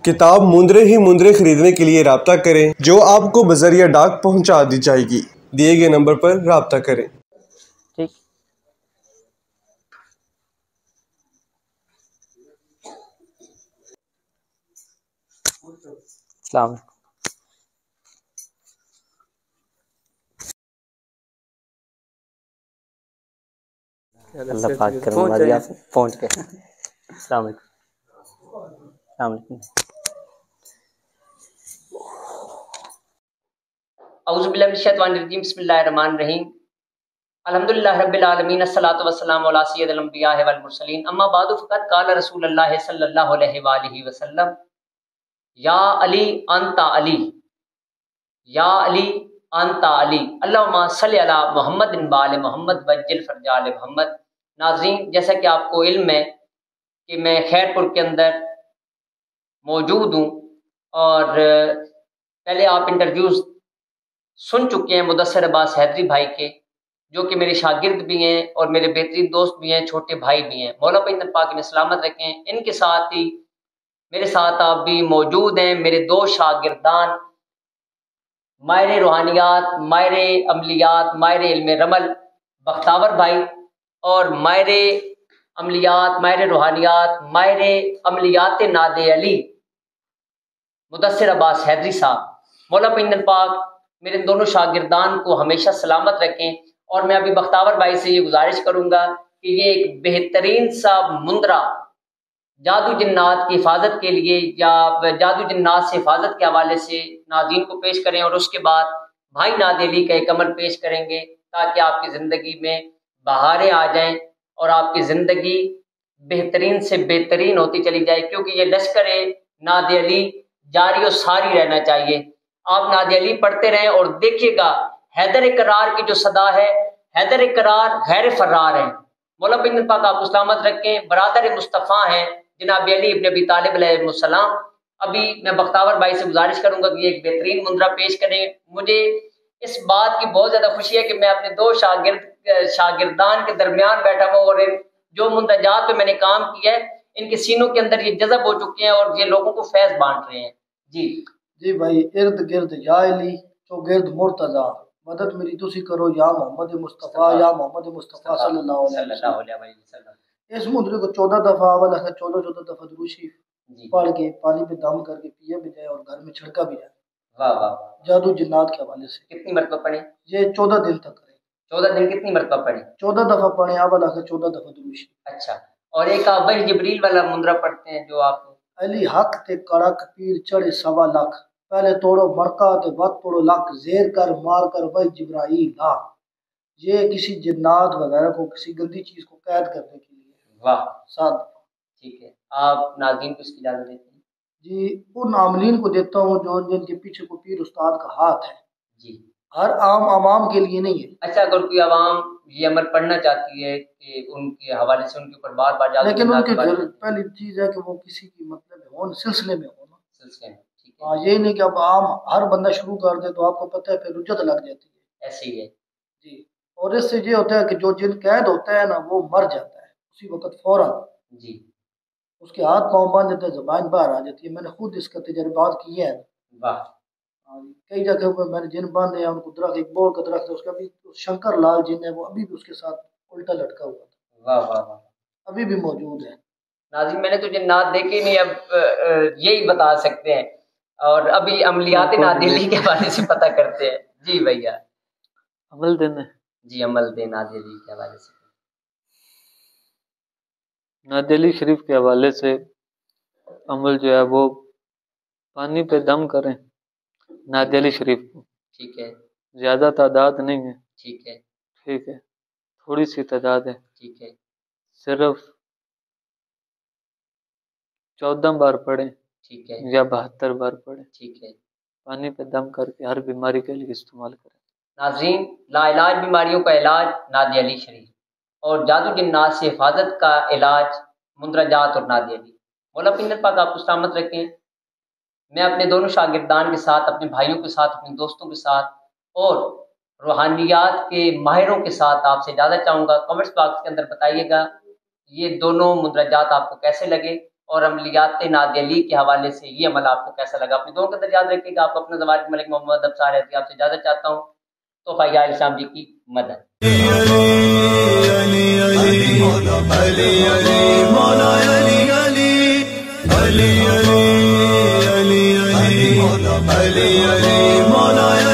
کتاب مندرے ہی مندرے خریدنے کے لیے رابطہ کریں، جو آپ کو بذریعہ ڈاک پہنچا دی جائے گی۔ دیے گئے نمبر پر رابطہ کریں۔ ٹھیک۔ السلام علیکم۔ اللہ پاک کرم نوازی آپ پہنچ گئے۔ السلام علیکم۔ السلام علیکم۔ اعوذ باللہ من الشیطان الرجیم، بسم اللہ الرحمن الرحیم۔ الحمدللہ رب العالمین، الصلاۃ والسلام علی سید الانبیاء والمرسلین، اما بعد فقد قال رسول اللہ صلی اللہ علیہ وآلہ وسلم، یا علی انت علی، یا علی انت علی، اللہم صلی علی محمد وآل محمد وعجل فرج آل محمد۔ ناظرین، جیسا کہ آپ کو علم ہے کہ میں خیر پور کے اندر موجود ہوں، اور پہلے آپ انٹرویوز سن چکے ہیں مدثر عباس حیدری بھائی کے، جو کہ میرے شاگرد بھی ہیں اور میرے بہترین دوست بھی ہیں، چھوٹے بھائی بھی ہیں۔ مولا پاک پاک انہیں سلامت رکھیں۔ ان کے ساتھ ہی میرے ساتھ آپ بھی موجود ہیں میرے دو شاگردان، ماہر روحانیات، ماہر عملیات، ماہر علم رمل بختاور بھائی، اور ماہر عملیات، ماہر روحانیات، ماہر عملیات ناد علی مدثر عباس حیدری صاحب۔ مولا پاک میرے ان دونوں شاگردان کو ہمیشہ سلامت رکھیں، اور میں ابھی بختاور بھائی سے یہ گزارش کروں گا کہ یہ ایک بہترین سا مندرہ جادو جنات کی حفاظت کے لیے یا جادو جنات سے حفاظت کے حوالے سے ناظرین کو پیش کریں، اور اس کے بعد بھائی ناد علی کا ایک عمل پیش کریں گے، تاکہ آپ کی زندگی میں بہاریں آ جائیں اور آپ کی زندگی بہترین سے بہترین ہوتی چلی جائے، کیونکہ یہ لشکر ناد علی جاری و ساری رہنا چاہیے۔ آپ ناد علی پڑھتے رہیں اور دیکھیے گا حیدر قرار کی جو صدا ہے، حیدر قرار غیر فرار ہے۔ مولا پاک آپ کو سلامت رکھیں۔ برادر مصطفیٰ ہیں جناب علی ابن ابی طالب علیہ السلام۔ ابھی میں بختاور بھائی سے گزارش کروں گا کہ یہ ایک بہترین مندرہ پیش کریں۔ مجھے اس بات کی بہت زیادہ خوشی ہے کہ میں اپنے دو شاگردان کے درمیان بیٹھا ہوں، اور جو مندرجات پہ میں نے کام کیا ہے ان کے سینوں کے اندر یہ جذب ہو چکے ہیں، اور یہ لوگوں کو فیض بانٹ رہے ہیں۔ جی بھائی، ارد گرد یا علی تو گرد مرتضی، مدد میری تسی کرو یا محمد مصطفیٰ، یا محمد مصطفیٰ صلی اللہ علیہ وسلم۔ اس مندر کو 14 دفعہ اول 14 دفعہ درود شریف پڑھ کے پانی پہ دم کر کے پیا بھی جائے اور گھر میں چھڑکا بھی جائے۔ واہ واہ، جادو جنات کے حوالے سے کتنی مرتبہ پڑھیں؟ یہ 14 دن تک کریں۔ 14 دن کتنی مرتبہ پڑھیں؟ 14 دفعہ پڑھیں، اول 14 دفعہ درود شریف۔ اچھا، اور ایک آپ بھائی جبریل والا مندرہ پڑھتے ہیں جو آپ علی حق تے کڑک پیر چڑھے 1.25 لاکھ، پہلے توڑو مرکا تے بد توڑو لک، زیر کر مار کر وہی جبرائیل لا۔ یہ کسی جنات وغیرہ کو کسی گندی چیز کو قید کرنے کے لیے۔ واہ، 7 دفعہ۔ ٹھیک ہے، آپ ناظرین کو اس کی اجازت دیتے ہیں؟ جی، ان عاملین کو دیتا ہوں جو جن کے پیچھے کو پیر استاد کا ہاتھ ہے۔ جی، ہر عام عوام کے لیے نہیں ہے۔ اچھا، اگر کوئی عوام یہ عمل پڑھنا چاہتی ہے کہ ان کے حوالے سے ان کے اوپر بار بار جادو لیکن ان کی پہلی چیز ہے کہ وہ کسی کی مطلب ہو سلسلے میں ہونا، سلسلے میں۔ ٹھیک ہاں، یہ نہیں کہ اب عام ہر بندہ شروع کر دے تو آپ کو پتہ ہے پھر رجت لگ جاتی ہے۔ ایسے ہی ہے جی، اور اس سے یہ ہوتا ہے کہ جو جن قید ہوتا ہے نا وہ مر جاتا ہے اسی وقت فوراً۔ جی، اس کے ہاتھ پاؤں باندھ جاتے ہیں، زبان باہر آ جاتی ہے۔ میں نے خود اس کا تجربات کیے ہیں۔ واہ، کئی جگہ پر میں نے جن باندھے ہیں، ان کو درخت، ایک بول کا درخت ہے اس کا بھی شنکر لال جن ہے وہ ابھی بھی اس کے ساتھ الٹا لٹکا ہوا تھا۔ واہ واہ واہ، ابھی بھی موجود ہے۔ ناظرین، میں نے تو جنات دیکھے نہیں، اب یہی بتا سکتے ہیں، اور ابھی عملیات نادلی کے حوالے سے پتہ کرتے ہیں۔ جی بھیا، عمل دینا۔ جی، عمل دے نادلی کے حوالے سے۔ ناد علی شریف کے حوالے سے عمل جو ہے وہ پانی پہ دم کریں ناد علی شریف کو۔ ٹھیک ہے، زیادہ تعداد نہیں ہے، ٹھیک ہے، ٹھیک ہے، تھوڑی سی تعداد ہے، ٹھیک ہے، صرف 14 بار پڑھیں ٹھیک ہے، یا 72 بار پڑھیں، ٹھیک ہے۔ پانی پہ دم کر کے ہر بیماری کے لیے استعمال کریں۔ ناظرین، لا علاج بیماریوں کا علاج ناد علی شریف، اور جادو جنات سے حفاظت کا علاج مندرجات اور ناد علی۔ مولا پاک آپ کو سلامت رکھیں۔ میں اپنے دونوں شاگردان کے ساتھ، اپنے بھائیوں کے ساتھ، اپنے دوستوں کے ساتھ اور روحانیات کے ماہروں کے ساتھ آپ سے اجازت چاہوں گا۔ کمنٹس باکس کے اندر بتائیے گا یہ دونوں مندرجات آپ کو کیسے لگے، اور عملیات نادی علی کے حوالے سے یہ عمل آپ کو کیسا لگا، اپنے دونوں کے اندر یاد رکھیے گا. آپ اپنا زوارق ملک محمد ابصار رہتی آپ سے اجازت چاہتا ہوں. تو بھائی علیہ السلام جی کی مدد. مولا